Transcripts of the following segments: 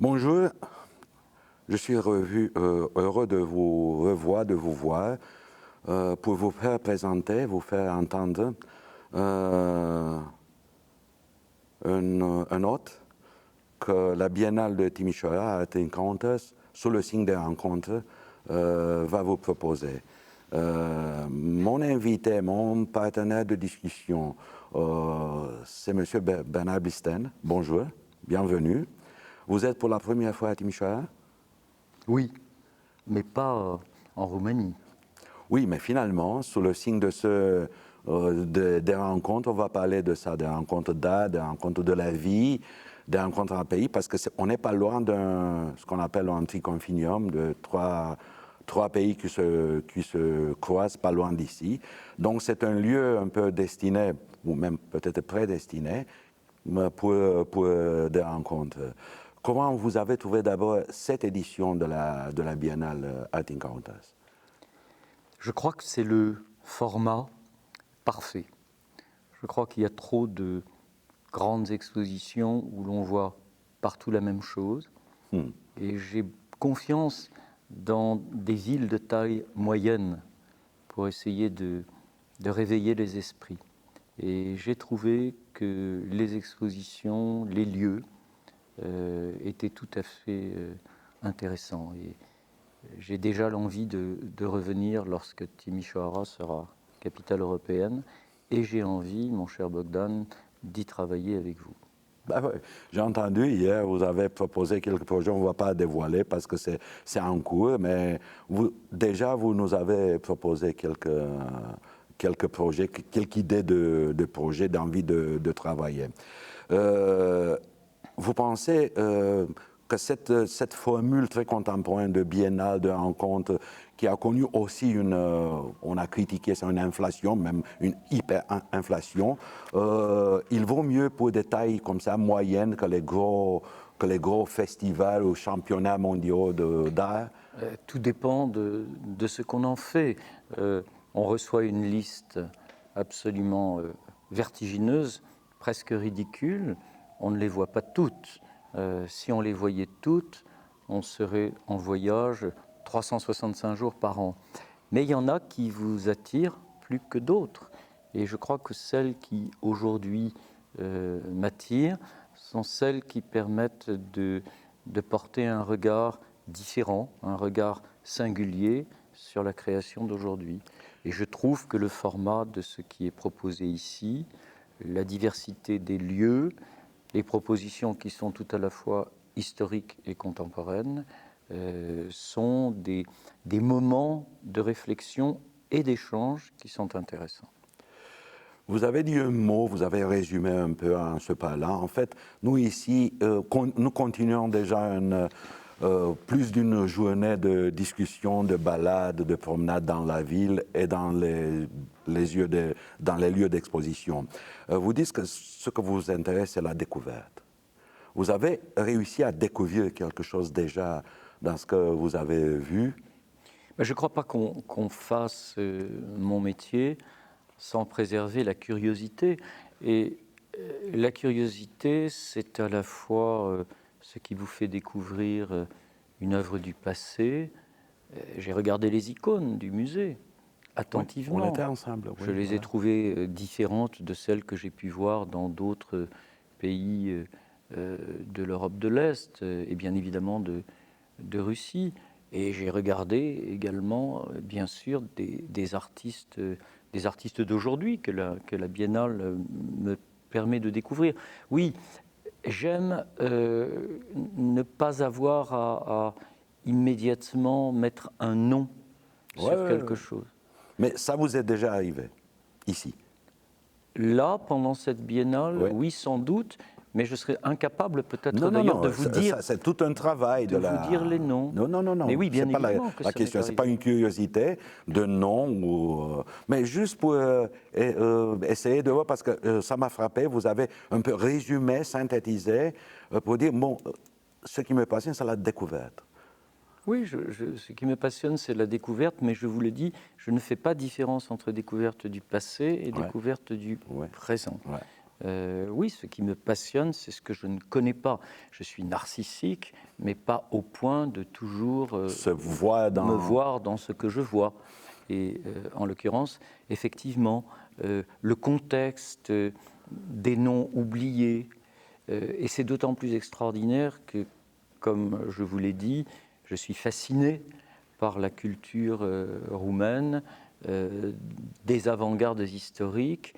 Bonjour, je suis heureux de vous revoir, de vous voir, pour vous faire présenter, vous faire entendre un hôte que la Biennale de Timișoara, Art Encounters, sous le signe des rencontres, va vous proposer. Mon invité, mon partenaire de discussion, c'est M. Bernard Blisten. Bonjour, bienvenue. Vous êtes pour la première fois à Timișoara? Oui, mais pas en Roumanie. Oui, mais finalement, sous le signe de des rencontres, on va parler de ça, des rencontres d'art, des rencontres de la vie, des rencontres en pays, parce qu'on n'est pas loin de ce qu'on appelle un triconfinium, de trois pays qui se croisent pas loin d'ici. Donc c'est un lieu un peu destiné, ou même peut-être prédestiné, pour des rencontres. Comment vous avez trouvé d'abord cette édition de la Biennale Art Encounters? Je crois que c'est le format parfait. Je crois qu'il y a trop de grandes expositions où l'on voit partout la même chose. Et j'ai confiance dans des villes de taille moyenne pour essayer de réveiller les esprits. Et j'ai trouvé que les expositions, les lieux étaient tout à fait intéressants. Et j'ai déjà l'envie de revenir lorsque Timișoara sera capitale européenne, et j'ai envie, mon cher Bogdan, d'y travailler avec vous. Ben oui. J'ai entendu hier, vous avez proposé quelques projets, on ne va pas dévoiler parce que c'est en cours, mais vous nous avez proposé quelques projets, quelques idées de projets, d'envie de travailler. Vous pensez que cette formule très contemporaine de biennale, de rencontre, qui a connu aussi on a critiqué ça, une inflation, même une hyper-inflation, il vaut mieux pour des tailles comme ça, moyennes, que les gros festivals ou championnats mondiaux d'art? Tout dépend de ce qu'on en fait. On reçoit une liste absolument vertigineuse, presque ridicule. On ne les voit pas toutes. Si on les voyait toutes, on serait en voyage 365 jours par an. Mais il y en a qui vous attirent plus que d'autres. Et je crois que celles qui, aujourd'hui, m'attirent sont celles qui permettent de porter un regard différent, un regard singulier sur la création d'aujourd'hui. Et je trouve que le format de ce qui est proposé ici, la diversité des lieux, les propositions qui sont tout à la fois historiques et contemporaines, sont des moments de réflexion et d'échange qui sont intéressants. Vous avez dit un mot, vous avez résumé un peu en ce pas-là. En fait, nous ici, nous continuons déjà plus d'une journée de discussion, de balade, de promenade dans la ville et dans les lieux d'exposition. Vous dites que ce que vous intéresse, c'est la découverte. Vous avez réussi à découvrir quelque chose déjà dans ce que vous avez vu? Je ne crois pas qu'on fasse mon métier sans préserver la curiosité. Et la curiosité, c'est à la fois ce qui vous fait découvrir une œuvre du passé. J'ai regardé les icônes du musée attentivement. Oui, on était ensemble. Oui, je les ai trouvées différentes de celles que j'ai pu voir dans d'autres pays de l'Europe de l'Est et bien évidemment de Russie. Et j'ai regardé également, bien sûr, des artistes d'aujourd'hui que la Biennale me permet de découvrir. Oui, j'aime ne pas avoir à immédiatement mettre un nom sur quelque chose. Mais ça vous est déjà arrivé, ici? Là, pendant cette Biennale, oui, sans doute. Mais je serais incapable peut-être d'ailleurs de vous dire. C'est tout un travail de vous dire les noms. Non. Mais oui, bien évidemment que la question, c'est pas une curiosité de nom, mais juste pour essayer de voir, parce que ça m'a frappé, vous avez un peu résumé, synthétisé, pour dire, bon, ce qui me passionne, c'est la découverte. Oui, ce qui me passionne, c'est la découverte, mais je vous le dis, je ne fais pas différence entre découverte du passé et découverte du présent. Ouais. Oui, ce qui me passionne, c'est ce que je ne connais pas. Je suis narcissique, mais pas au point de toujours Se voit me voir dans ce que je vois. Et en l'occurrence, effectivement, le contexte des noms oubliés, et c'est d'autant plus extraordinaire que, comme je vous l'ai dit, je suis fasciné par la culture roumaine, des avant-gardes historiques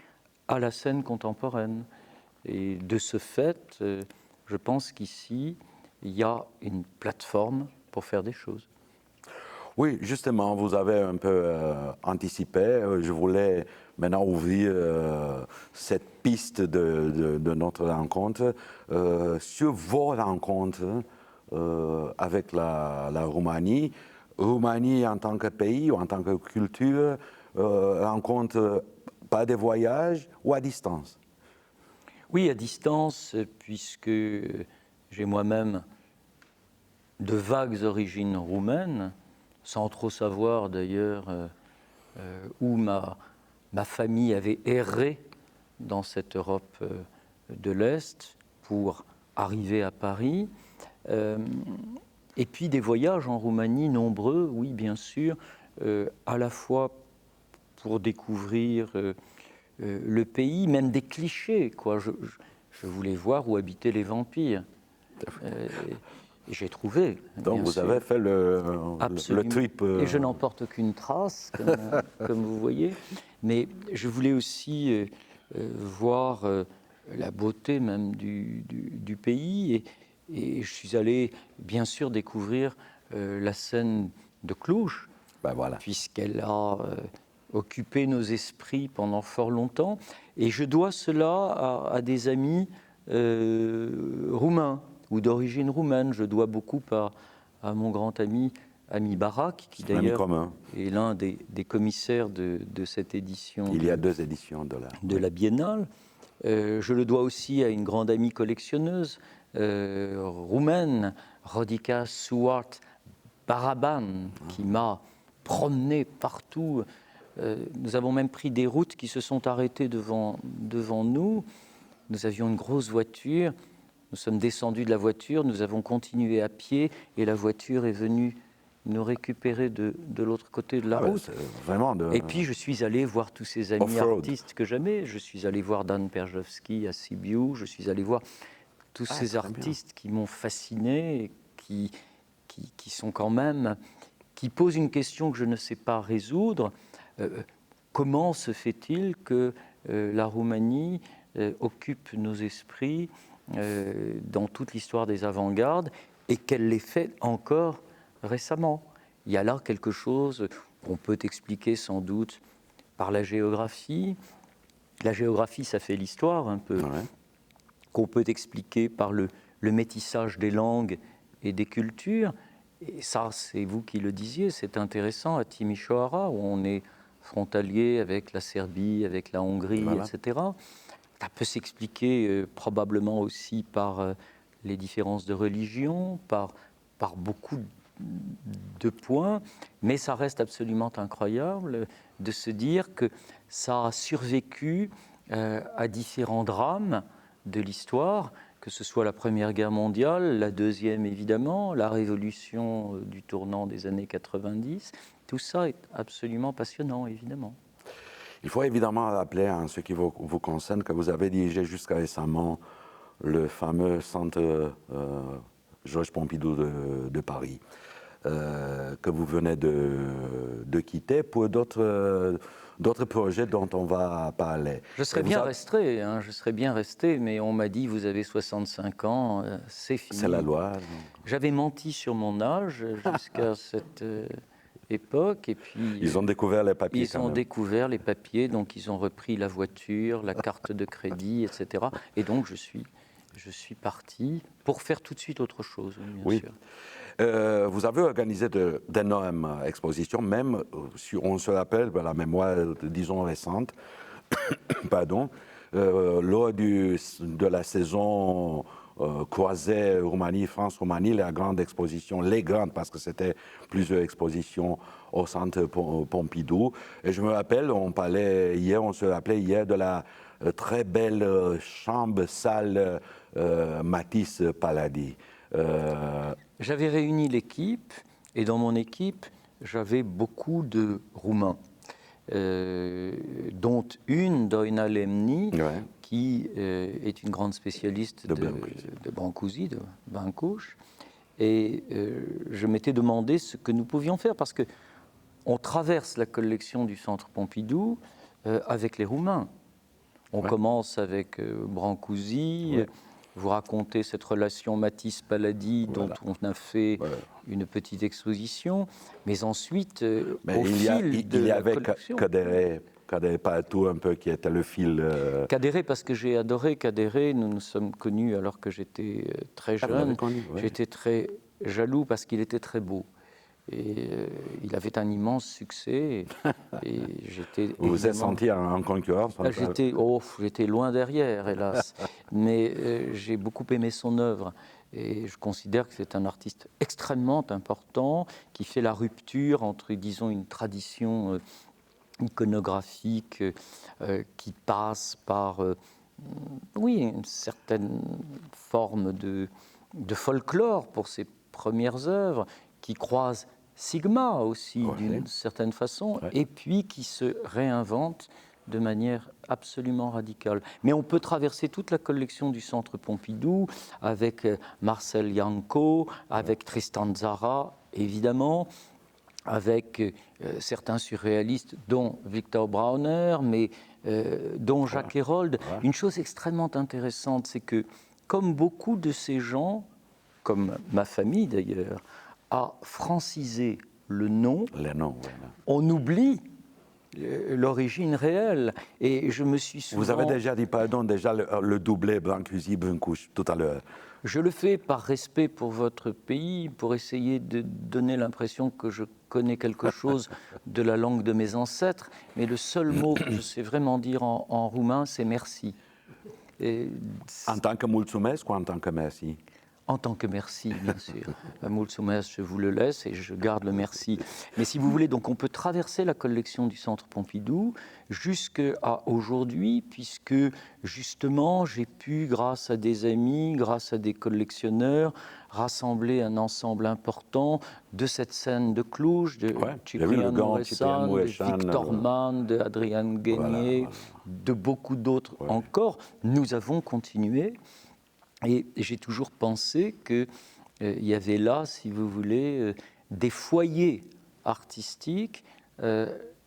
à la scène contemporaine. Et de ce fait, je pense qu'ici, il y a une plateforme pour faire des choses. Oui, justement, vous avez un peu anticipé. Je voulais maintenant ouvrir cette piste de notre rencontre sur vos rencontres avec la Roumanie. Roumanie en tant que pays ou en tant que culture, rencontre par des voyages ou à distance? Oui, à distance, puisque j'ai moi-même de vagues origines roumaines, sans trop savoir d'ailleurs où ma famille avait erré dans cette Europe de l'Est pour arriver à Paris. Et puis des voyages en Roumanie nombreux, oui bien sûr, à la fois pour découvrir le pays, même des clichés, quoi. Je voulais voir où habitaient les vampires. Et j'ai trouvé. Donc vous sûr. avez fait le trip. Et je n'en porte aucune trace, comme vous voyez. Mais je voulais aussi voir la beauté même du pays. Et je suis allé, bien sûr, découvrir la scène de Cluj, Ben voilà. puisqu'elle a occupé nos esprits pendant fort longtemps. Et je dois cela à des amis roumains ou d'origine roumaine. Je dois beaucoup à mon grand ami Barak, qui d'ailleurs est l'un des commissaires de cette édition. Il y a 2 éditions de la Biennale. Je le dois aussi à une grande amie collectionneuse roumaine, Rodica Suart Baraban, qui m'a promené partout. Nous avons même pris des routes qui se sont arrêtées devant nous. Nous avions une grosse voiture. Nous sommes descendus de la voiture, nous avons continué à pied et la voiture est venue nous récupérer de l'autre côté de la route. Vraiment Et puis je suis allé voir tous ces amis artistes que j'aimais. Je suis allé voir Dan Perzowski à Sibiu. Je suis allé voir tous ces artistes qui m'ont fasciné et qui sont quand même, qui posent une question que je ne sais pas résoudre. Comment se fait-il que la Roumanie occupe nos esprits dans toute l'histoire des avant-gardes et qu'elle l'ait fait encore récemment? Il y a là quelque chose qu'on peut expliquer sans doute par la géographie. La géographie, ça fait l'histoire un peu. Ouais. Qu'on peut expliquer par le métissage des langues et des cultures. Et ça, c'est vous qui le disiez, c'est intéressant à Timișoara, où on est frontalier avec la Serbie, avec la Hongrie, voilà. etc. Ça peut s'expliquer probablement aussi par les différences de religion, par beaucoup de points, mais ça reste absolument incroyable de se dire que ça a survécu à différents drames de l'histoire, que ce soit la Première Guerre mondiale, la Deuxième évidemment, la Révolution du tournant des années 90. Tout ça est absolument passionnant, évidemment. Il faut évidemment rappeler, en ce qui vous concerne, que vous avez dirigé jusqu'à récemment le fameux centre Georges Pompidou de Paris, que vous venez de quitter pour d'autres projets dont on va parler. Je serais bien resté, hein, je serais bien resté, mais on m'a dit vous avez 65 ans, c'est fini. C'est la loi. J'avais menti sur mon âge jusqu'à cette époque, et puis ils ont découvert les papiers. Ils ont découvert les papiers, donc ils ont repris la voiture, la carte de crédit, etc. Et donc je suis parti pour faire tout de suite autre chose, bien sûr. Vous avez organisé d'énormes expositions, même si on se rappelle la mémoire, disons, récente, pardon, lors de la saison croisait Roumanie, France-Roumanie, la grande exposition, les grandes, parce que c'était plusieurs expositions au centre Pompidou. Et je me rappelle, on se rappelait hier de la très belle salle Matisse Paladis. J'avais réuni l'équipe, et dans mon équipe, j'avais beaucoup de Roumains, dont une, Doina Lemni, Ouais. qui est une grande spécialiste de Brancusi, de Bancouche. Et je m'étais demandé ce que nous pouvions faire, parce que on traverse la collection du Centre Pompidou avec les Roumains. On commence avec Brancusi. Ouais. Vous racontez cette relation Matisse-Paladis dont on a fait une petite exposition. Mais ensuite, au fil de la collection... Kadéré Patou, un peu, qui était le fil... Kadéré, parce que j'ai adoré Kadéré. Nous nous sommes connus alors que j'étais très jeune. J'étais très jaloux parce qu'il était très beau. Et il avait un immense succès. Et j'étais vous vous êtes senti en concurrence? J'étais loin derrière, hélas. Mais j'ai beaucoup aimé son œuvre. Et je considère que c'est un artiste extrêmement important qui fait la rupture entre, disons, une tradition iconographique qui passe par une certaine forme de folklore pour ses premières œuvres, qui croise Sigma aussi d'une certaine façon, et puis qui se réinvente de manière absolument radicale. Mais on peut traverser toute la collection du Centre Pompidou avec Marcel Janco, avec Tristan Tzara, évidemment, avec certains surréalistes, dont Victor Brauner, mais dont Jacques Hérold. Une chose extrêmement intéressante, c'est que, comme beaucoup de ces gens, comme ma famille d'ailleurs, a francisé le nom, on oublie l'origine réelle. Et je me suis souvent... Vous avez déjà dit, pardon, le doublé Brancusi-Bancouche tout à l'heure. Je le fais par respect pour votre pays, pour essayer de donner l'impression que je connais quelque chose de la langue de mes ancêtres, mais le seul mot que je sais vraiment dire en roumain, c'est merci. En tant que mulțumesc ou en tant que merci? En tant que merci, bien sûr. Mulțumesc, je vous le laisse et je garde le merci. Mais si vous voulez, donc on peut traverser la collection du Centre Pompidou jusqu'à aujourd'hui, puisque justement j'ai pu, grâce à des amis, grâce à des collectionneurs, rassembler un ensemble important de cette scène de Cluj, de Ciprian Mureșan, de Victor Mann, de Adrian Guénier, de beaucoup d'autres encore. Nous avons continué. Et j'ai toujours pensé qu'il y avait là, si vous voulez, des foyers artistiques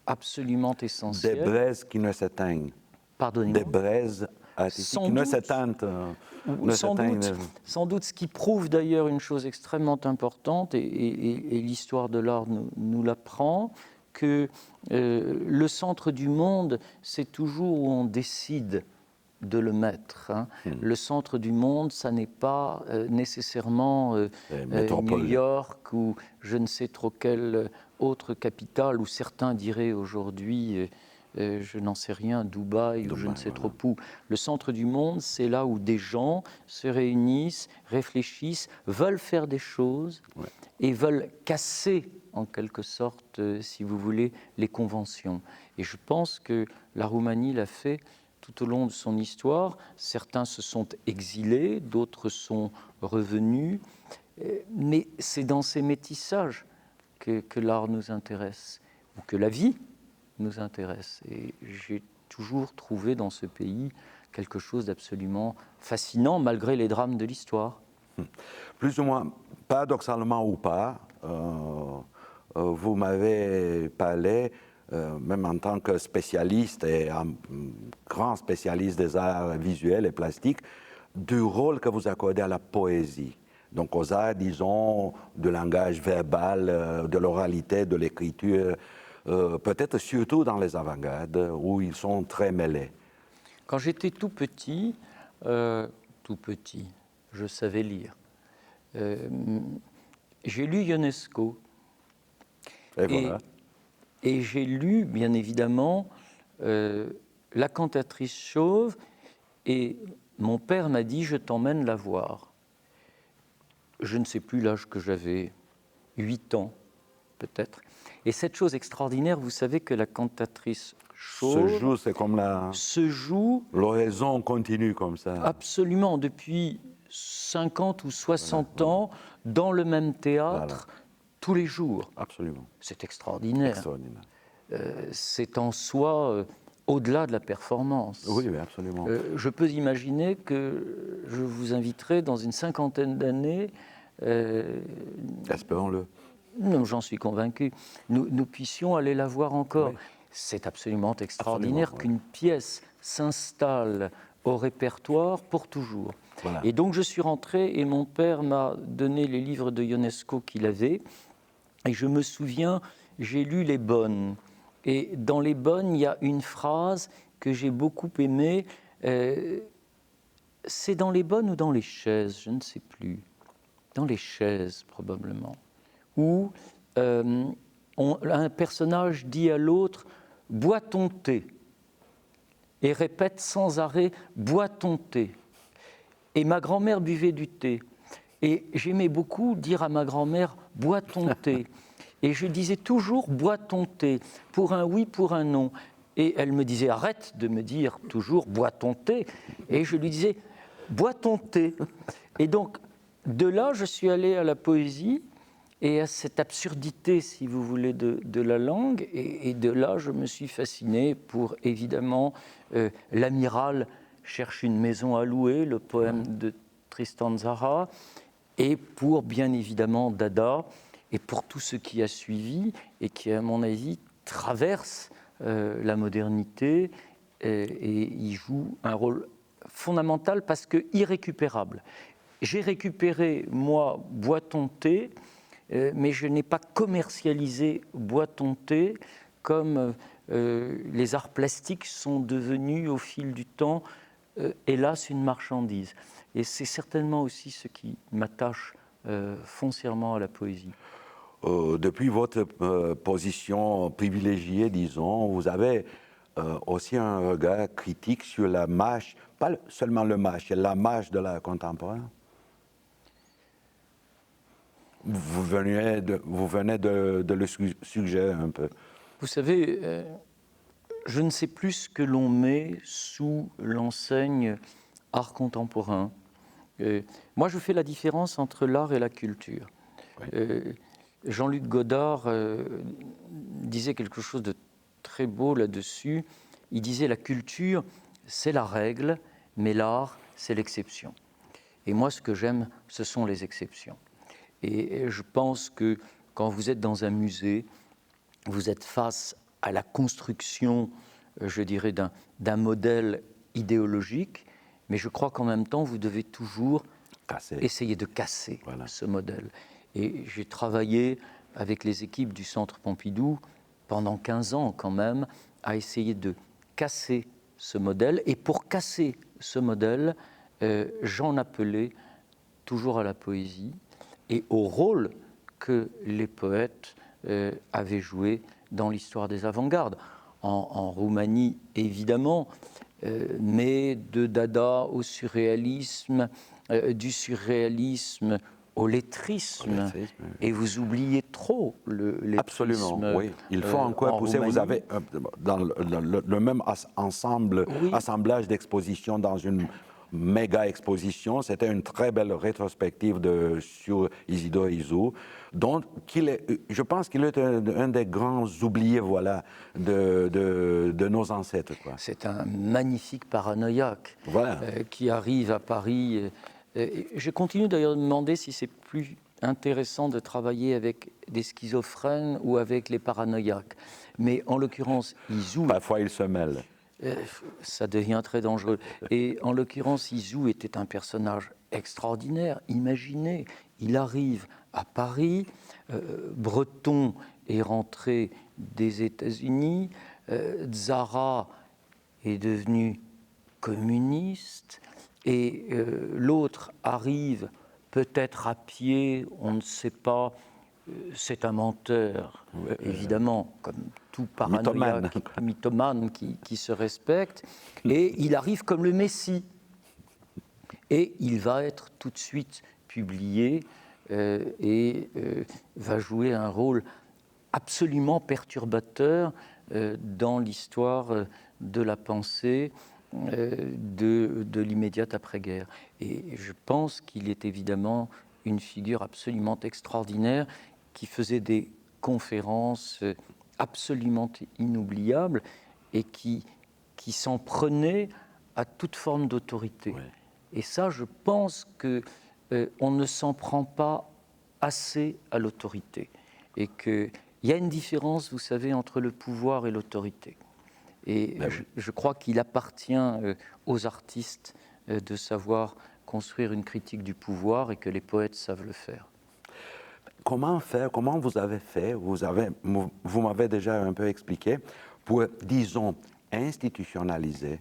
absolument essentiels. Des braises qui ne s'éteignent. Pardonnez-moi. Des braises artistiques qui ne s'éteignent. Sans doute, ce qui prouve d'ailleurs une chose extrêmement importante, et l'histoire de l'art nous l'apprend, que le centre du monde, c'est toujours où on décide de le mettre. Le centre du monde, ça n'est pas nécessairement New York ou je ne sais trop quelle autre capitale, où certains diraient aujourd'hui, je n'en sais rien, Dubaï ou je ne sais trop où. Le centre du monde, c'est là où des gens se réunissent, réfléchissent, veulent faire des choses et veulent casser en quelque sorte, si vous voulez, les conventions. Et je pense que la Roumanie l'a fait tout au long de son histoire. Certains se sont exilés, d'autres sont revenus, mais c'est dans ces métissages que l'art nous intéresse, ou que la vie nous intéresse. Et j'ai toujours trouvé dans ce pays quelque chose d'absolument fascinant, malgré les drames de l'histoire. Plus ou moins, paradoxalement ou pas, vous m'avez parlé, même en tant que spécialiste et un grand spécialiste des arts visuels et plastiques, du rôle que vous accordez à la poésie. Donc aux arts, disons, du langage verbal, de l'oralité, de l'écriture, peut-être surtout dans les avant-gardes, où ils sont très mêlés. Quand j'étais tout petit, je savais lire. J'ai lu Ionesco. Et j'ai lu, bien évidemment, La cantatrice chauve et mon père m'a dit « je t'emmène la voir ». Je ne sais plus l'âge que j'avais, 8 ans peut-être. Et cette chose extraordinaire, vous savez que la cantatrice chauve Ce jour, c'est comme se joue l'oraison continue comme ça. absolument depuis 50 ou 60 ans dans le même théâtre tous les jours. Absolument. C'est extraordinaire. Extraordinaire. C'est en soi au-delà de la performance. Oui, absolument. Je peux imaginer que je vous inviterai dans une 50aine d'années. Espérons-le. Non, j'en suis convaincu. Nous puissions aller la voir encore. Oui. C'est absolument extraordinaire Absolument, qu'une pièce s'installe au répertoire pour toujours. Voilà. Et donc je suis rentré et mon père m'a donné les livres de Ionesco qu'il avait. Et je me souviens, j'ai lu Les Bonnes. Et dans Les Bonnes, il y a une phrase que j'ai beaucoup aimée. C'est dans Les Bonnes ou dans Les Chaises, je ne sais plus. Dans Les Chaises, probablement. Où un personnage dit à l'autre « bois ton thé » et répète sans arrêt « bois ton thé ». Et ma grand-mère buvait du thé. Et j'aimais beaucoup dire à ma grand-mère « bois ton thé ». Et je disais toujours « bois ton thé », pour un oui, pour un non. Et elle me disait « arrête de me dire toujours « bois ton thé ». Et je lui disais « bois ton thé ». Et donc, de là, je suis allé à la poésie et à cette absurdité, si vous voulez, de la langue. Et de là, je me suis fasciné pour, évidemment, L'amiral cherche une maison à louer, le poème de Tristan Tzara, et pour, bien évidemment, Dada, et pour tout ce qui a suivi, et qui, à mon avis, traverse la modernité, et y joue un rôle fondamental parce que irrécupérable. J'ai récupéré, moi, Bois ton thé, mais je n'ai pas commercialisé Bois ton thé comme les arts plastiques sont devenus au fil du temps, hélas, une marchandise. Et c'est certainement aussi ce qui m'attache foncièrement à la poésie. Depuis votre position privilégiée, disons, vous avez aussi un regard critique sur la marche, pas seulement le marche, la marche de l'art contemporain. Vous venez de le suggérer un peu. Vous savez, je ne sais plus ce que l'on met sous l'enseigne art contemporain. Moi, je fais la différence entre l'art et la culture. Oui. Jean-Luc Godard disait quelque chose de très beau là-dessus. Il disait « la culture, c'est la règle, mais l'art, c'est l'exception ». Et moi, ce que j'aime, ce sont les exceptions. Et je pense que quand vous êtes dans un musée, vous êtes face à la construction, je dirais, d'un modèle idéologique, mais je crois qu'en même temps, vous devez toujours essayer de casser ce modèle. Et j'ai travaillé avec les équipes du Centre Pompidou pendant 15 ans quand même, à essayer de casser ce modèle. Et pour casser ce modèle, j'en appelais toujours à la poésie et au rôle que les poètes avaient joué dans l'histoire des avant-gardes. En Roumanie, évidemment, mais de Dada au surréalisme, du surréalisme au lettrisme, et vous oubliez trop le lettrisme. Absolument, oui. Il faut encore pousser. Roumanie. Vous avez dans le même assemblage d'expositions dans une méga exposition. C'était une très belle rétrospective sur Isidore Isou, dont je pense qu'il est un des grands oubliés, voilà, de nos ancêtres. C'est un magnifique paranoïaque qui arrive à Paris. Je continue d'ailleurs de me demander si c'est plus intéressant de travailler avec des schizophrènes ou avec les paranoïaques. Mais en l'occurrence, Isou... Parfois, ils se mêlent. Ça devient très dangereux. Et en l'occurrence, Isou était un personnage extraordinaire. Imaginez, il arrive à Paris, Breton est rentré des États-Unis, Tzara est devenu communiste, et l'autre arrive peut-être à pied, on ne sait pas, c'est un menteur, évidemment, comme tout paranoïaque, mythomane qui se respecte, et il arrive comme le Messie. et il va être tout de suite publié et va jouer un rôle absolument perturbateur dans l'histoire de la pensée de l'immédiate après-guerre. Et je pense qu'il est évidemment une figure absolument extraordinaire qui faisait des conférences absolument inoubliables et qui s'en prenait à toute forme d'autorité. Ouais. Et ça, je pense qu'on ne s'en prend pas assez à l'autorité. Et qu'il y a une différence, vous savez, entre le pouvoir et l'autorité. Et je crois qu'il appartient aux artistes de savoir construire une critique du pouvoir et que les poètes savent le faire. Comment faire, comment vous avez fait, vous m'avez déjà un peu expliqué, pour, disons, institutionnaliser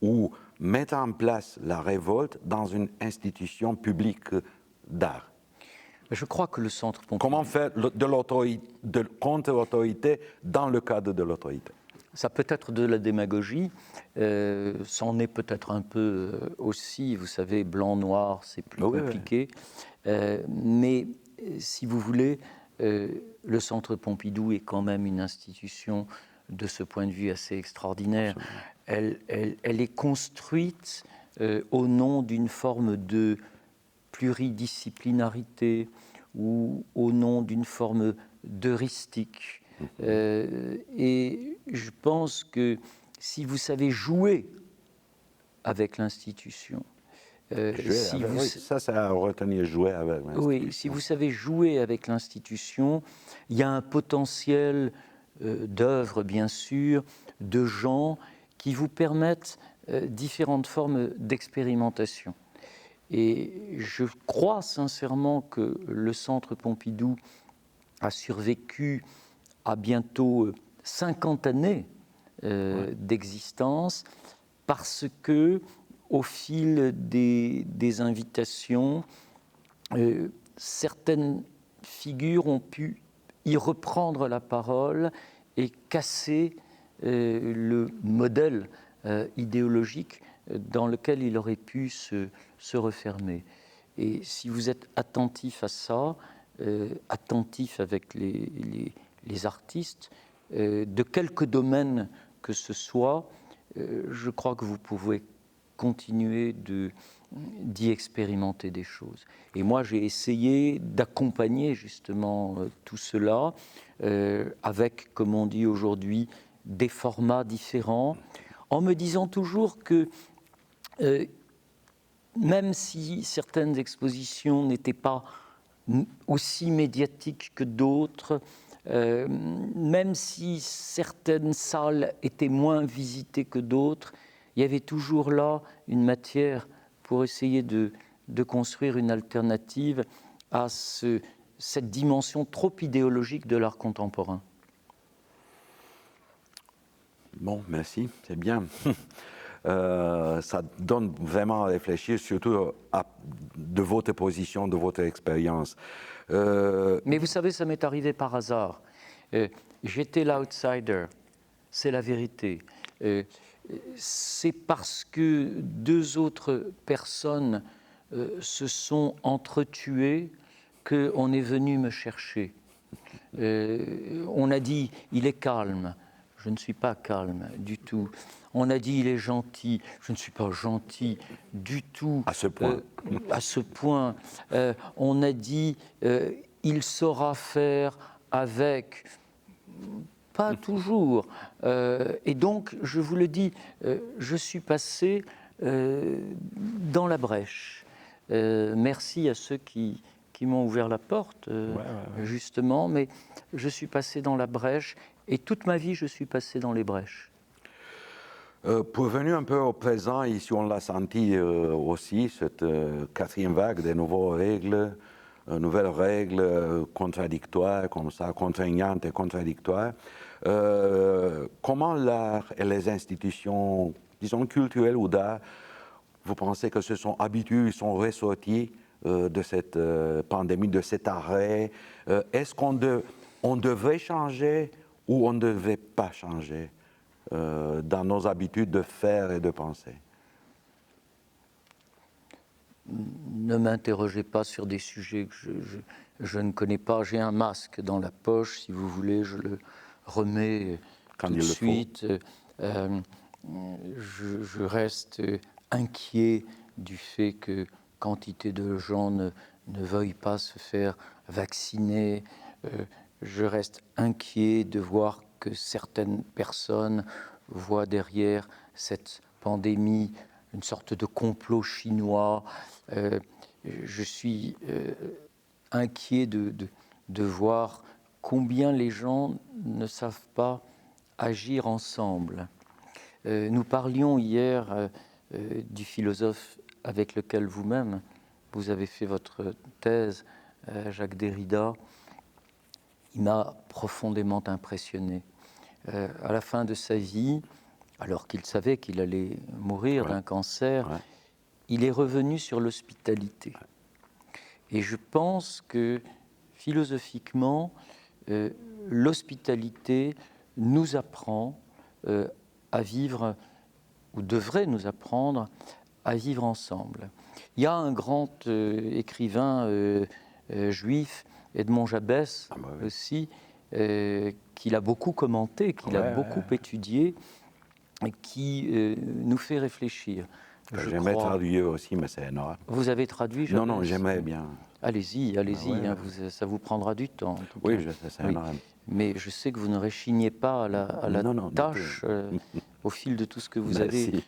ou mettre en place la révolte dans une institution publique d'art? Je crois que le Centre Pompidou... Comment faire de contre-autorité dans le cadre de l'autorité? Ça peut être de la démagogie, c'en est peut-être un peu aussi, vous savez, blanc-noir, c'est plus compliqué, mais si vous voulez, le Centre Pompidou est quand même une institution de ce point de vue assez extraordinaire. Elle est construite au nom d'une forme de pluridisciplinarité ou au nom d'une forme d'heuristique. Et je pense que si vous savez jouer avec l'institution, ça à retenir, jouer avec l'institution. Oui, si vous savez jouer avec l'institution, il y a un potentiel d'œuvres, bien sûr, de gens qui vous permettent différentes formes d'expérimentation. Et je crois sincèrement que le Centre Pompidou a survécu à bientôt 50 années d'existence parce que, au fil des invitations, certaines figures ont pu y reprendre la parole et casser le modèle idéologique dans lequel il aurait pu se refermer. Et si vous êtes attentif à ça, attentif avec les artistes, de quelque domaine que ce soit, je crois que vous pouvez continuer d'y expérimenter des choses. Et moi, j'ai essayé d'accompagner justement tout cela avec, comme on dit aujourd'hui, des formats différents, en me disant toujours que même si certaines expositions n'étaient pas aussi médiatiques que d'autres, même si certaines salles étaient moins visitées que d'autres, il y avait toujours là une matière pour essayer de construire une alternative à cette dimension trop idéologique de l'art contemporain. Bon, merci, c'est bien. Ça donne vraiment à réfléchir, surtout de votre position, de votre expérience. Mais vous savez, ça m'est arrivé par hasard. J'étais l'outsider, c'est la vérité. C'est parce que deux autres personnes se sont entretuées qu'on est venu me chercher. On a dit, il est calme. Je ne suis pas calme du tout. On a dit, il est gentil. Je ne suis pas gentil du tout. À ce point. À ce point. On a dit, il saura faire avec. Pas toujours. Et donc, je vous le dis, je suis passé dans la brèche. Merci à ceux qui m'ont ouvert la porte, justement, mais je suis passé dans la brèche. Et toute ma vie, je suis passé dans les brèches. Pour venir un peu au présent, ici on l'a senti aussi, cette quatrième vague des nouvelles règles contradictoires, comme ça, contraignantes et contradictoires. Comment l'art et les institutions, disons culturelles ou d'art, vous pensez que se sont habitués, sont ressortis de cette pandémie, de cet arrêt? Est-ce qu'on devrait changer ou on ne devait pas changer dans nos habitudes de faire et de penser? ne m'interrogez pas sur des sujets que je ne connais pas. J'ai un masque dans la poche, si vous voulez, je le remets Quand tout il de le faut. suite. Je reste inquiet du fait que quantité de gens ne veuillent pas se faire vacciner. Je reste inquiet de voir que certaines personnes voient derrière cette pandémie une sorte de complot chinois. Je suis inquiet de voir combien les gens ne savent pas agir ensemble. Nous parlions hier du philosophe avec lequel vous-même, vous avez fait votre thèse, Jacques Derrida. Il m'a profondément impressionné. À la fin de sa vie, alors qu'il savait qu'il allait mourir d'un cancer, il est revenu sur l'hospitalité. Et je pense que, philosophiquement, l'hospitalité nous apprend à vivre, ou devrait nous apprendre à vivre ensemble. Il y a un grand écrivain juif, Edmond Jabès, aussi, qu'il a beaucoup commenté, qu'il a beaucoup étudié, et qui nous fait réfléchir. J'aimerais traduire aussi, mais c'est énorme. Vous avez traduit, Jabès? Non, j'aimerais bien. Allez-y, ça vous prendra du temps. En tout Oui, cas. je sais, c'est énorme. Mais je sais que vous ne réchignez pas à la tâche au fil de tout ce que vous avez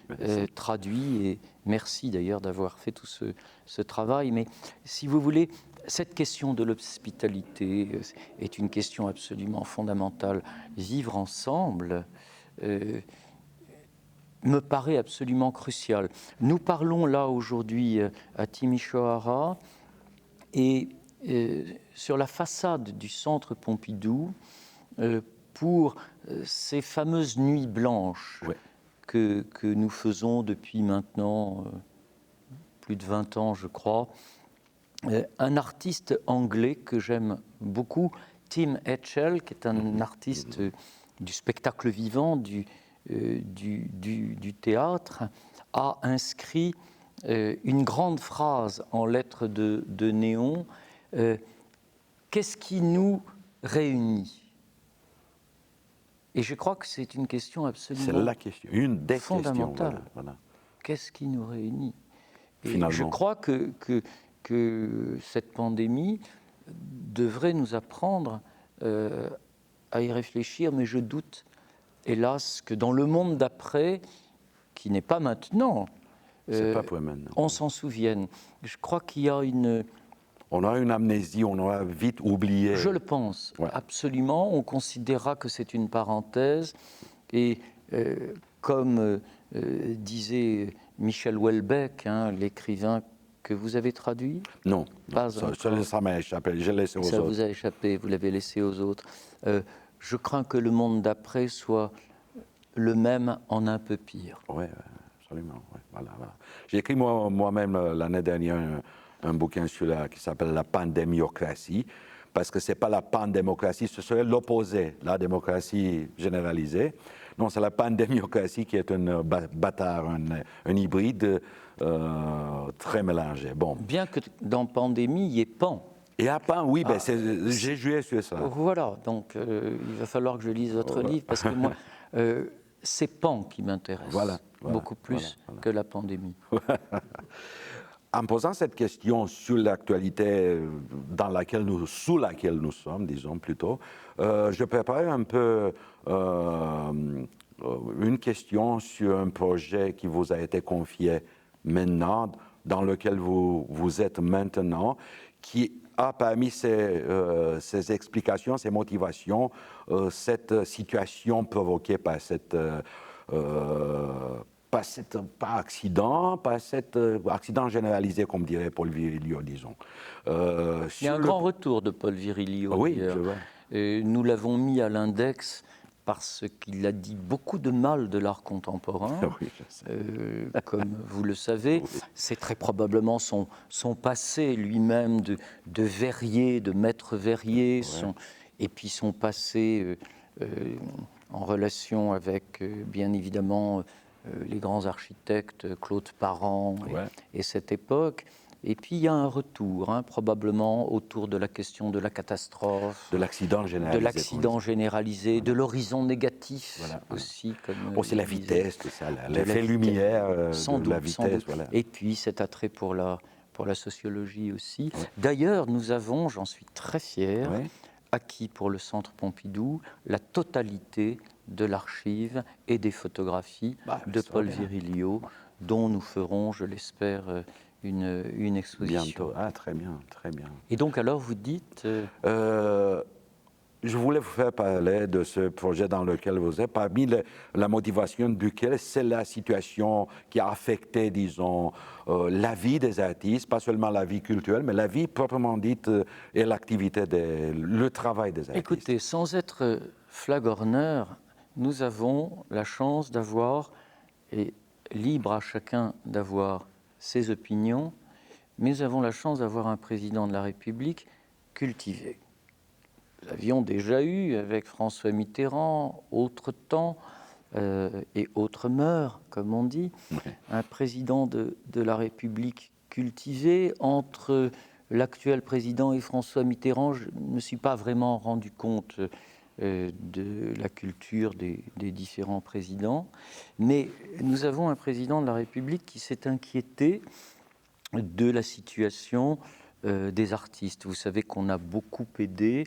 traduit. Et merci d'ailleurs d'avoir fait tout ce travail. Mais si vous voulez, cette question de l'hospitalité est une question absolument fondamentale. Vivre ensemble me paraît absolument crucial. Nous parlons là aujourd'hui à Timișoara et sur la façade du centre Pompidou, pour ces fameuses nuits blanches que nous faisons depuis maintenant plus de 20 ans, je crois, un artiste anglais que j'aime beaucoup, Tim Etchell, qui est un artiste du spectacle vivant, du théâtre, a inscrit une grande phrase en lettres de néon. Qu'est-ce qui nous réunit? Et je crois que c'est une question absolument c'est la question, une des fondamentale. questions. Voilà. Qu'est-ce qui nous réunit? Et finalement, je crois que cette pandémie devrait nous apprendre à y réfléchir, mais je doute, hélas, que dans le monde d'après, qui n'est pas maintenant, c'est pas pour maintenant. on s'en souvienne. Je crois qu'il y a une... On aura une amnésie, on aura vite oublié. Je le pense, absolument. On considérera que c'est une parenthèse. Et comme disait Michel Houellebecq, l'écrivain que vous avez traduit? Non, ça m'a échappé, je l'ai laissé aux autres. Ça vous a échappé, vous l'avez laissé aux autres. Je crains que le monde d'après soit le même en un peu pire. Oui, absolument. Ouais. Voilà. J'ai écrit moi-même l'année dernière un bouquin qui s'appelle La pandémiocratie, parce que ce n'est pas la pandémocratie, ce serait l'opposé, la démocratie généralisée. Non, c'est la pandémiocratie qui est un bâtard, un hybride très mélangé. Bon. Bien que dans pandémie, il y ait pan. Et à pan, oui, j'ai joué sur ça. Voilà, donc il va falloir que je lise votre livre, parce que moi, c'est pan qui m'intéresse, beaucoup plus que la pandémie. En posant cette question sur l'actualité sous laquelle nous sommes, disons plutôt, je préparais un peu une question sur un projet qui vous a été confié maintenant, dans lequel vous êtes maintenant, qui a parmi ces explications, ces motivations, cette situation provoquée par pas accident généralisé, comme dirait Paul Virilio, disons. Il y a un grand retour de Paul Virilio. Oui, je vois. Nous l'avons mis à l'index parce qu'il a dit beaucoup de mal de l'art contemporain. Oui, je sais. Comme vous le savez, c'est très probablement son passé lui-même de verrier, de maître verrier, et puis son passé en relation avec, bien évidemment, les grands architectes, Claude Parent et cette époque. Et puis il y a un retour, probablement autour de la question de la catastrophe, De l'accident généralisé. de l'horizon négatif aussi. Comme aussi la vitesse, tout ça, l'effet lumière sans de doute, la vitesse. Voilà. Et puis cet attrait pour la sociologie aussi. Oui. D'ailleurs, nous avons, j'en suis très fier, acquis pour le Centre Pompidou la totalité de l'archive et des photographies de Paul Virilio, dont nous ferons, je l'espère, une exposition. Bientôt. Ah, très bien, très bien. Et donc alors vous dites... Je voulais vous faire parler de ce projet dans lequel vous êtes, parmi la motivation duquel c'est la situation qui a affecté, disons, la vie des artistes, pas seulement la vie culturelle, mais la vie proprement dite et l'activité, le travail des artistes. Écoutez, sans être flagorneur, nous avons la chance d'avoir, et libre à chacun d'avoir ses opinions, mais nous avons la chance d'avoir un président de la République cultivé. Nous avions déjà eu avec François Mitterrand, autre temps et autres mœurs, comme on dit, un président de la République cultivé. Entre l'actuel président et François Mitterrand, je ne me suis pas vraiment rendu compte de la culture des différents présidents, mais nous avons un président de la République qui s'est inquiété de la situation des artistes. Vous savez qu'on a beaucoup aidé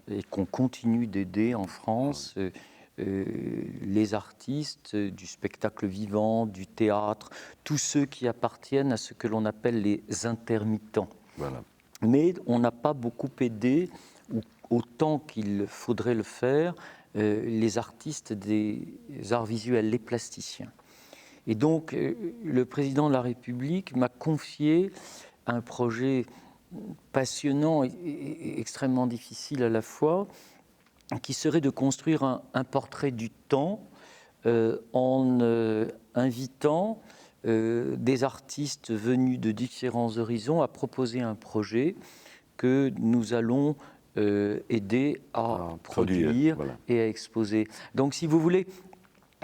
et qu'on continue d'aider en France les artistes du spectacle vivant, du théâtre, tous ceux qui appartiennent à ce que l'on appelle les intermittents. Voilà. Mais on n'a pas beaucoup aidé, autant qu'il faudrait le faire, les artistes des arts visuels, les plasticiens. Et donc, le président de la République m'a confié un projet passionnant et extrêmement difficile à la fois, qui serait de construire un portrait du temps en invitant des artistes venus de différents horizons à proposer un projet que nous allons aider à produire et à exposer. Donc, si vous voulez,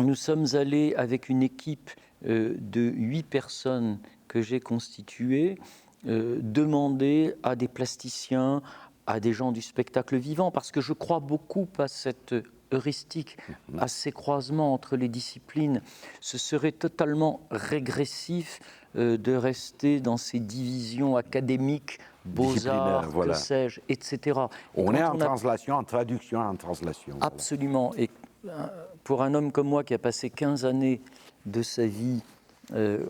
nous sommes allés avec une équipe de 8 personnes que j'ai constituée, demander à des plasticiens, à des gens du spectacle vivant, parce que je crois beaucoup à cette heuristique, à ces croisements entre les disciplines. Ce serait totalement régressif de rester dans ces divisions académiques, beaux-arts, que sais-je, etc. On est en translation, en traduction, en translation. Absolument. Et pour un homme comme moi qui a passé 15 années de sa vie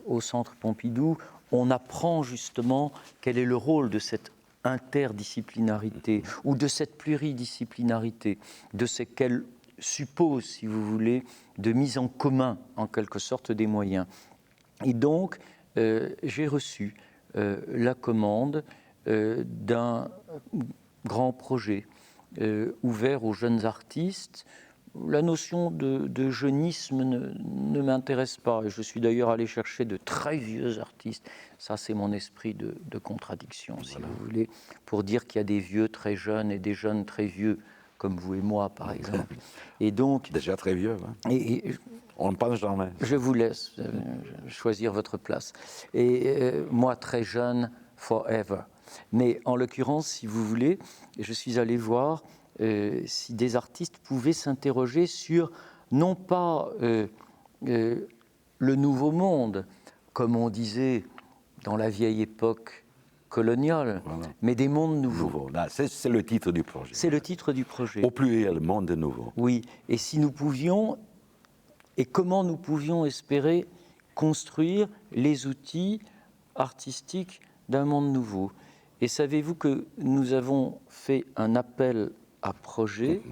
au Centre Pompidou, on apprend justement quel est le rôle de cette interdisciplinarité ou de cette pluridisciplinarité, de ce qu'elle suppose, si vous voulez, de mise en commun, en quelque sorte, des moyens. Et donc, j'ai reçu la commande d'un grand projet ouvert aux jeunes artistes. La notion de jeunisme ne m'intéresse pas. Je suis d'ailleurs allé chercher de très vieux artistes. Ça, c'est mon esprit de contradiction, si vous voulez, pour dire qu'il y a des vieux très jeunes et des jeunes très vieux, comme vous et moi, par exemple. Et donc, déjà très vieux. On ne pense jamais. Je vous laisse choisir votre place. Et moi, très jeune, forever. Mais en l'occurrence, si vous voulez, je suis allé voir si des artistes pouvaient s'interroger sur, non pas le nouveau monde, comme on disait dans la vieille époque coloniale, mais des mondes nouveaux. C'est le titre du projet. C'est le titre du projet. Au pluriel, monde nouveau. Oui, et si nous pouvions, et comment nous pouvions espérer construire les outils artistiques d'un monde nouveau. Et savez-vous que nous avons fait un appel à projet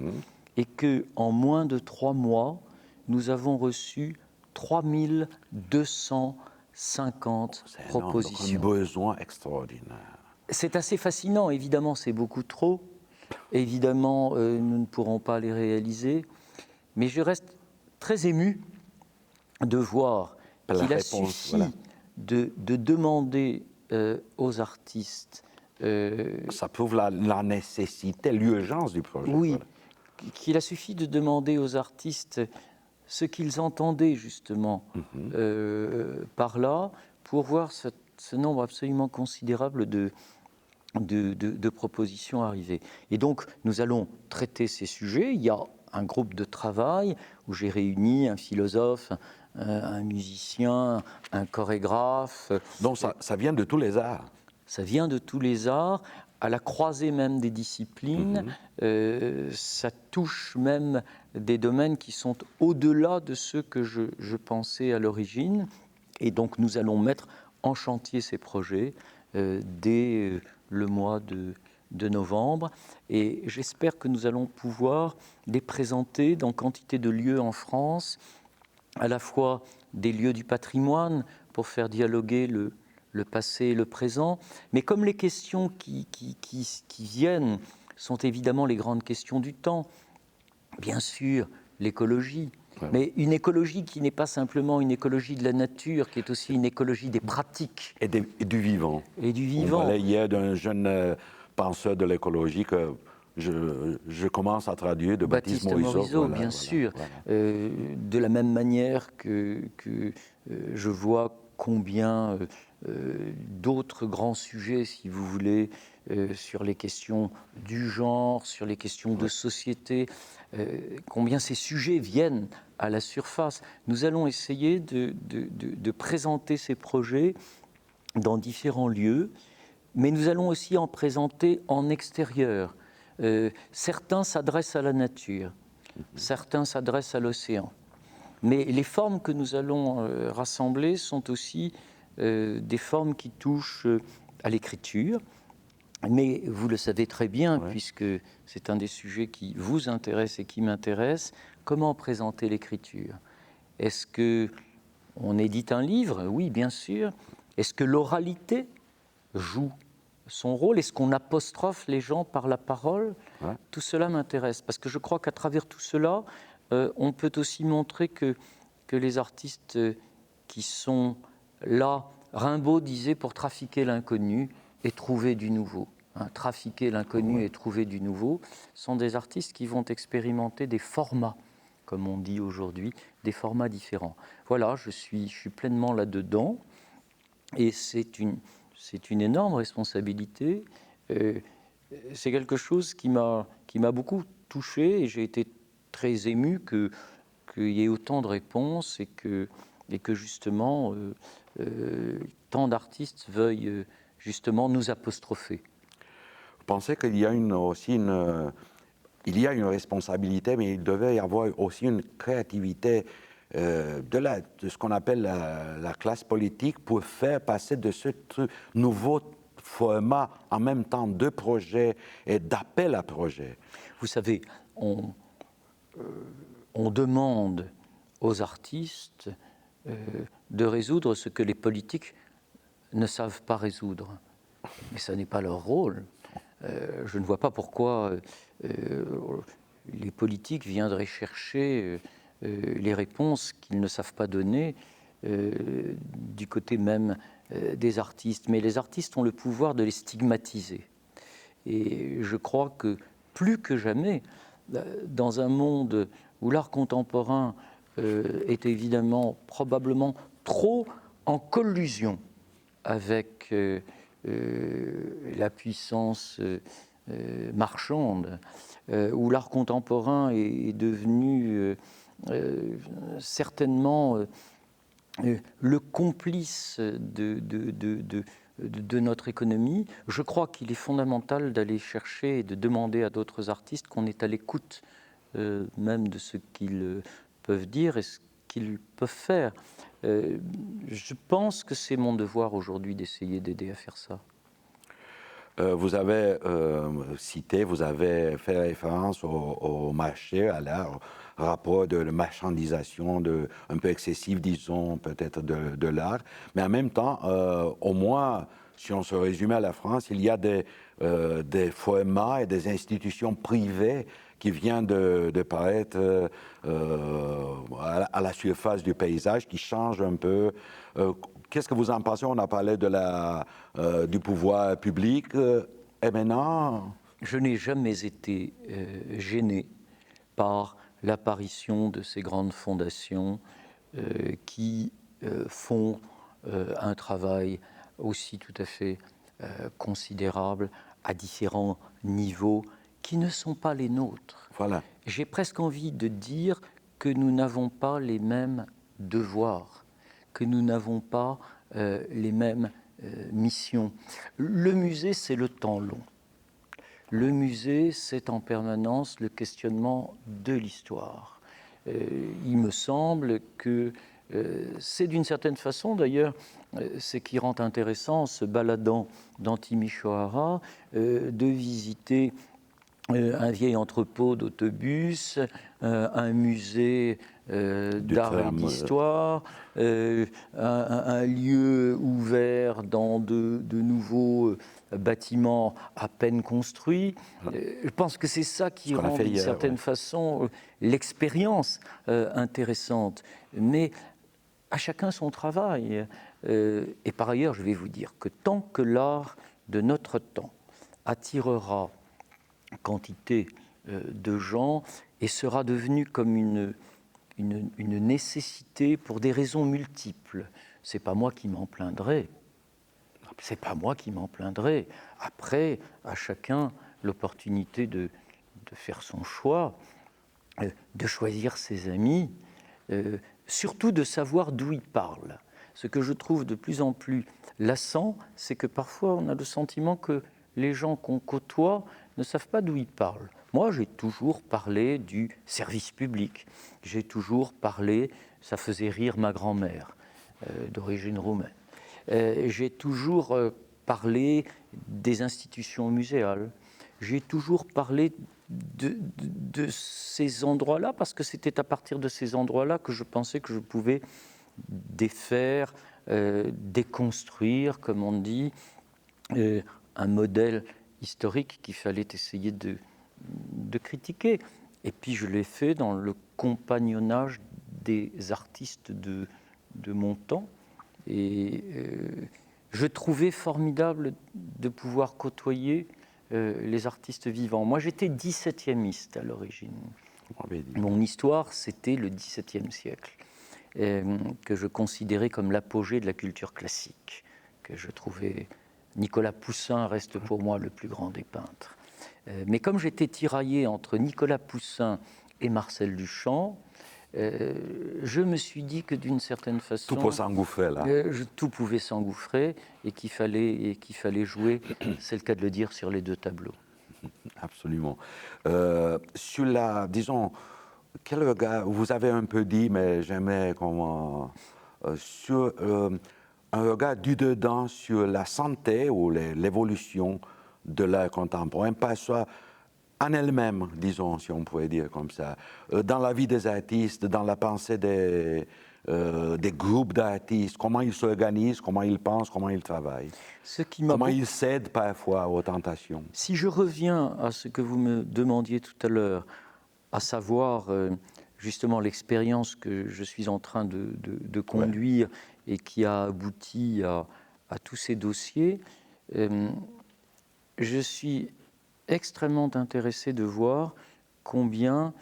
et qu'en moins de 3 mois, nous avons reçu 3250 propositions. Un besoin extraordinaire. C'est assez fascinant, évidemment, c'est beaucoup trop. Évidemment, nous ne pourrons pas les réaliser. Mais je reste très ému de voir qu'il a suffi de demander aux artistes... ça prouve la nécessité, l'urgence du projet. Oui, qu'il a suffi de demander aux artistes ce qu'ils entendaient justement par là, pour voir ce nombre absolument considérable de propositions arrivées. Et donc, nous allons traiter ces sujets. Il y a un groupe de travail où j'ai réuni un philosophe, un musicien, un chorégraphe. Donc ça vient de tous les arts. Ça vient de tous les arts, à la croisée même des disciplines. Ça touche même des domaines qui sont au-delà de ceux que je pensais à l'origine. Et donc, nous allons mettre en chantier ces projets dès le mois de novembre. Et j'espère que nous allons pouvoir les présenter dans quantité de lieux en France, à la fois des lieux du patrimoine pour faire dialoguer le passé et le présent, mais comme les questions qui viennent sont évidemment les grandes questions du temps, bien sûr l'écologie, mais une écologie qui n'est pas simplement une écologie de la nature, qui est aussi une écologie des pratiques. Et du vivant. Et du vivant. On parlait hier d'un jeune penseur de l'écologie que je commence à traduire, de Baptiste Morisot. Voilà, bien sûr. De la même manière que je vois combien d'autres grands sujets, si vous voulez, sur les questions du genre, sur les questions de société, combien ces sujets viennent à la surface. Nous allons essayer de présenter ces projets dans différents lieux, mais nous allons aussi en présenter en extérieur. Certains s'adressent à la nature, certains s'adressent à l'océan. Mais les formes que nous allons rassembler sont aussi des formes qui touchent à l'écriture. Mais vous le savez très bien, puisque c'est un des sujets qui vous intéresse et qui m'intéresse, comment présenter l'écriture? Est-ce qu'on édite un livre? Oui, bien sûr. Est-ce que l'oralité joue son rôle? Est-ce qu'on apostrophe les gens par la parole? Tout cela m'intéresse, parce que je crois qu'à travers tout cela, on peut aussi montrer que les artistes qui sont là, Rimbaud disait pour trafiquer l'inconnu et trouver du nouveau. Trafiquer l'inconnu et trouver du nouveau sont des artistes qui vont expérimenter des formats, comme on dit aujourd'hui, des formats différents. Voilà, je suis pleinement là-dedans, et c'est une énorme responsabilité. C'est quelque chose qui m'a beaucoup touché, et j'ai été très ému qu'il y ait autant de réponses et que justement tant d'artistes veuillent justement nous apostropher. Vous pensez qu'il y a il y a une responsabilité, mais il devait y avoir aussi une créativité de ce qu'on appelle la classe politique pour faire passer de ce nouveau format en même temps de projet et d'appel à projet. Vous savez, on demande aux artistes de résoudre ce que les politiques ne savent pas résoudre. Mais ça n'est pas leur rôle. Je ne vois pas pourquoi les politiques viendraient chercher les réponses qu'ils ne savent pas donner du côté même des artistes. Mais les artistes ont le pouvoir de les stigmatiser. Et je crois que plus que jamais, dans un monde où l'art contemporain est évidemment probablement trop en collusion avec la puissance marchande, où l'art contemporain est devenu certainement le complice de notre économie. Je crois qu'il est fondamental d'aller chercher et de demander à d'autres artistes qu'on est à l'écoute même de ce qu'ils peuvent dire et ce qu'ils peuvent faire. Je pense que c'est mon devoir aujourd'hui d'essayer d'aider à faire ça. Vous avez cité, vous avez fait référence au marché, à l'art, au rapport de la marchandisation un peu excessive, disons, peut-être de l'art. Mais en même temps, au moins, si on se résumait à la France, il y a des formats et des institutions privées qui viennent de paraître à la surface du paysage, qui changent un peu. Qu'est-ce que vous en pensez? On a parlé du pouvoir public. Et maintenant... Je n'ai jamais été gêné par l'apparition de ces grandes fondations qui font un travail aussi tout à fait considérables, à différents niveaux, qui ne sont pas les nôtres. Voilà. J'ai presque envie de dire que nous n'avons pas les mêmes devoirs, que nous n'avons pas les mêmes missions. Le musée, c'est le temps long. Le musée, c'est en permanence le questionnement de l'histoire. Il me semble que c'est d'une certaine façon, d'ailleurs, ce qui rend intéressant, en se baladant dans Timișoara, de visiter un vieil entrepôt d'autobus, un musée d'art et d'histoire, un lieu ouvert dans de nouveaux bâtiments à peine construits. Je pense que c'est ça qui rend d'une certaine façon l'expérience intéressante. Mais à chacun son travail. Et par ailleurs, je vais vous dire que tant que l'art de notre temps attirera quantité de gens et sera devenu comme une nécessité pour des raisons multiples. C'est pas moi qui m'en plaindrai. C'est pas moi qui m'en plaindrai. Après, à chacun l'opportunité de faire son choix, de choisir ses amis, surtout de savoir d'où il parle. Ce que je trouve de plus en plus lassant, c'est que parfois on a le sentiment que les gens qu'on côtoie ne savent pas d'où ils parlent. Moi, j'ai toujours parlé du service public. J'ai toujours parlé, ça faisait rire ma grand-mère, d'origine roumaine. J'ai toujours parlé des institutions muséales. J'ai toujours parlé de ces endroits-là, parce que c'était à partir de ces endroits-là que je pensais que je pouvais défaire, déconstruire, comme on dit, un modèle historique qu'il fallait essayer de critiquer. Et puis je l'ai fait dans le compagnonnage des artistes de mon temps. Et je trouvais formidable de pouvoir côtoyer les artistes vivants. Moi, j'étais 17e à l'origine. Mon histoire, c'était le XVIIe siècle, que je considérais comme l'apogée de la culture classique, que je trouvais... Nicolas Poussin reste pour moi le plus grand des peintres. Mais comme j'étais tiraillé entre Nicolas Poussin et Marcel Duchamp, je me suis dit que d'une certaine façon... Tout peut s'engouffrer, là. Tout pouvait s'engouffrer et qu'il fallait jouer, c'est le cas de le dire, sur les deux tableaux. Absolument. Sur la, disons, quel regard, vous avez un peu dit, mais j'aimais comment... sur un regard du dedans sur la santé ou l'évolution de l'art contemporain, pas soit en elle-même, disons, si on pourrait dire comme ça, dans la vie des artistes, dans la pensée des groupes d'artistes, comment ils s'organisent, comment ils pensent, comment ils travaillent, comment ils cèdent parfois aux tentations. Si je reviens à ce que vous me demandiez tout à l'heure, à savoir justement l'expérience que je suis en train de conduire et qui a abouti à tous ces dossiers, je suis extrêmement intéressé de voir combien,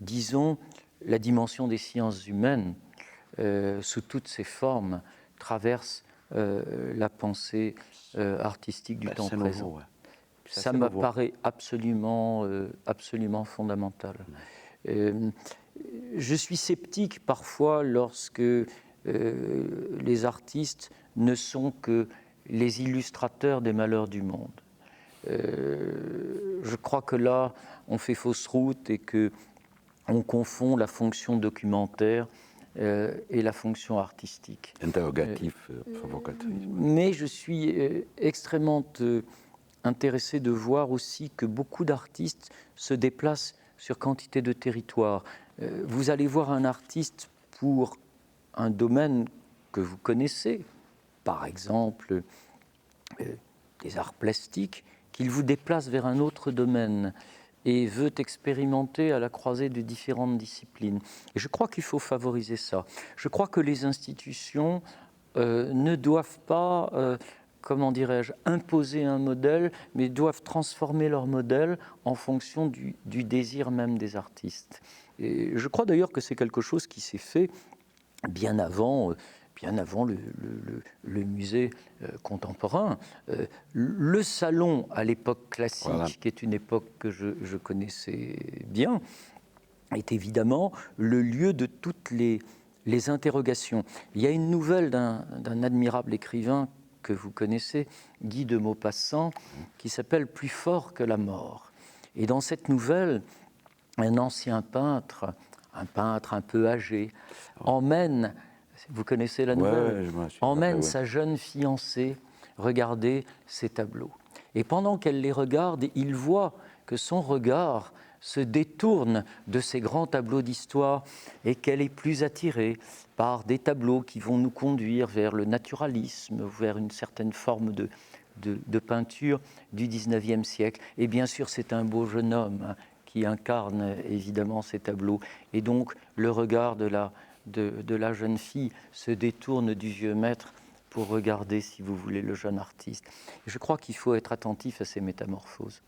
disons, la dimension des sciences humaines, sous toutes ses formes, traverse la pensée artistique du temps présent. Nouveau, ouais. Ça me paraît absolument fondamental. Je suis sceptique parfois lorsque les artistes ne sont que les illustrateurs des malheurs du monde. Je crois que là, on fait fausse route et qu'on confond la fonction documentaire et la fonction artistique. Interrogatif, provocatrice. Mais je suis extrêmement intéressé de voir aussi que beaucoup d'artistes se déplacent sur quantité de territoires. Vous allez voir un artiste pour un domaine que vous connaissez, par exemple des arts plastiques, qu'il vous déplace vers un autre domaine et veut expérimenter à la croisée de différentes disciplines. Et je crois qu'il faut favoriser ça. Je crois que les institutions ne doivent pas, comment dirais-je, imposer un modèle, mais doivent transformer leur modèle en fonction du désir même des artistes. Et je crois d'ailleurs que c'est quelque chose qui s'est fait bien avant bien avant le musée contemporain. Le salon à l'époque classique, Voilà. qui est une époque que je connaissais bien, est évidemment le lieu de toutes les interrogations. Il y a une nouvelle d'un admirable écrivain que vous connaissez, Guy de Maupassant, qui s'appelle « Plus fort que la mort ». Et dans cette nouvelle, un ancien peintre, un peintre un peu âgé, emmène, vous connaissez la nouvelle, je me suis emmène rappelé, sa jeune fiancée regarder ses tableaux. Et pendant qu'elle les regarde, il voit que son regard se détourne de ces grands tableaux d'histoire et qu'elle est plus attirée par des tableaux qui vont nous conduire vers le naturalisme, vers une certaine forme de peinture du XIXe siècle. Et bien sûr, c'est un beau jeune homme qui incarne évidemment ces tableaux. Et donc, le regard de la jeune fille se détourne du vieux maître pour regarder, si vous voulez, le jeune artiste. Et je crois qu'il faut être attentif à ces métamorphoses.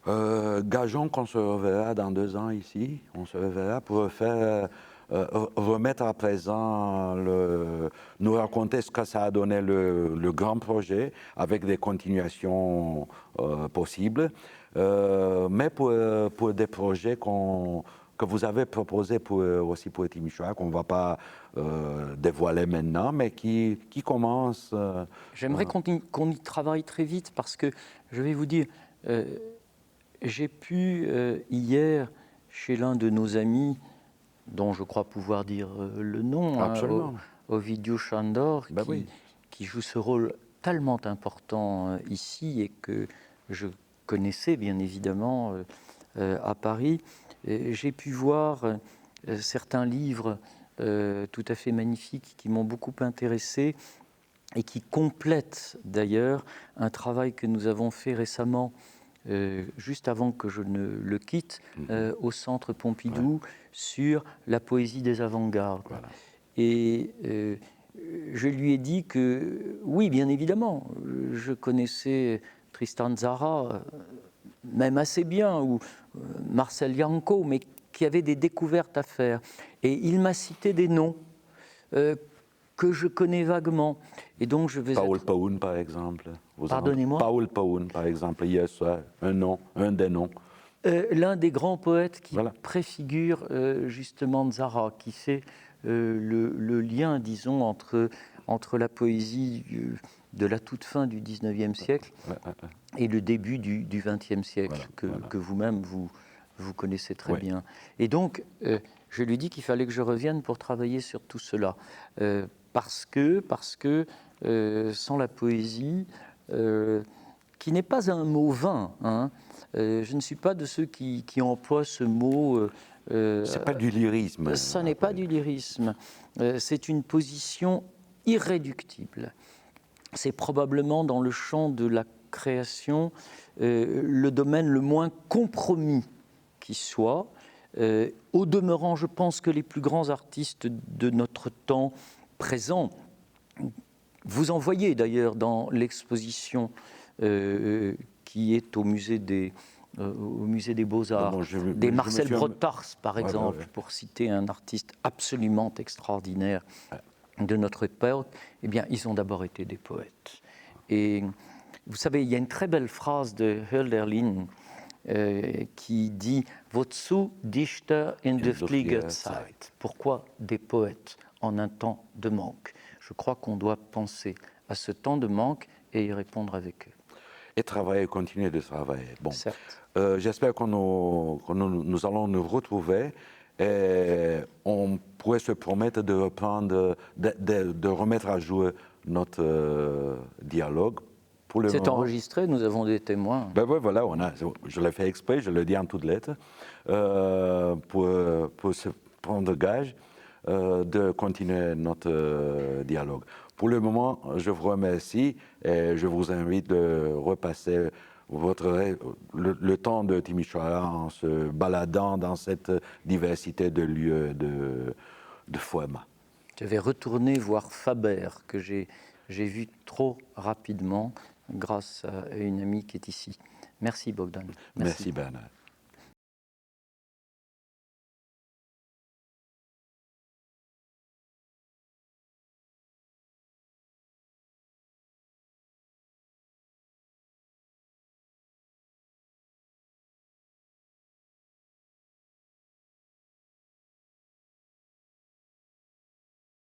Gageons qu'on se reverra dans 2 ans ici. On se reverra pour faire remettre à présent, nous raconter ce que ça a donné le grand projet avec des continuations possibles, mais pour des projets que vous avez proposés aussi pour Timișoara, qu'on ne va pas dévoiler maintenant, mais qui commencent. J'aimerais qu'on y travaille très vite parce que, je vais vous dire, j'ai pu hier, chez l'un de nos amis, dont je crois pouvoir dire le nom, Ovidiu Sándor, qui joue ce rôle tellement important ici et que je connaissais bien évidemment à Paris. J'ai pu voir certains livres tout à fait magnifiques qui m'ont beaucoup intéressé et qui complètent d'ailleurs un travail que nous avons fait récemment juste avant que je ne le quitte, au Centre Pompidou, sur la poésie des avant-gardes. Voilà. Et je lui ai dit que, oui, bien évidemment, je connaissais Tristan Tzara, même assez bien, ou Marcel Janco, mais qui avait des découvertes à faire. Et il m'a cité des noms que je connais vaguement. Et donc je vais Paul Paun, par exemple. Pardonnez-moi. Paul Paun, par exemple, hier soir, un des noms. L'un des grands poètes qui préfigure justement Tzara, qui fait le lien, disons, entre la poésie de la toute fin du XIXe siècle et le début du XXe siècle, que vous-même, vous connaissez très bien. Et donc, je lui dis qu'il fallait que je revienne pour travailler sur tout cela. Parce que sans la poésie, qui n'est pas un mot vain, hein, je ne suis pas de ceux qui emploient ce mot. C'est pas du lyrisme. Ça n'est pas du lyrisme. C'est une position irréductible. C'est probablement dans le champ de la création le domaine le moins compromis qui soit. Au demeurant, je pense que les plus grands artistes de notre temps présent, vous en voyez d'ailleurs dans l'exposition qui est au musée des Beaux-Arts, des Marcel Brotars, par exemple, pour citer un artiste absolument extraordinaire de notre époque, eh bien, ils ont d'abord été des poètes. Et vous savez, il y a une très belle phrase de Hölderlin qui dit « Wozu Dichter in der Fliegerzeit » ? Pourquoi des poètes en un temps de manque ? Je crois qu'on doit penser à ce temps de manque et y répondre avec eux. Et travailler, continuer de travailler. Bon, j'espère que nous allons nous retrouver et on pourrait se promettre de reprendre, de remettre à jour notre dialogue. C'est enregistré, nous avons des témoins. Ben oui, voilà, je l'ai fait exprès, je le dis en toutes lettres, pour se prendre gage de continuer notre dialogue. Pour le moment, je vous remercie et je vous invite de repasser le temps de Timișoara en se baladant dans cette diversité de lieux de Foema. Je vais retourner voir Faber, que j'ai vu trop rapidement grâce à une amie qui est ici. Merci Bogdan. Merci Bernard.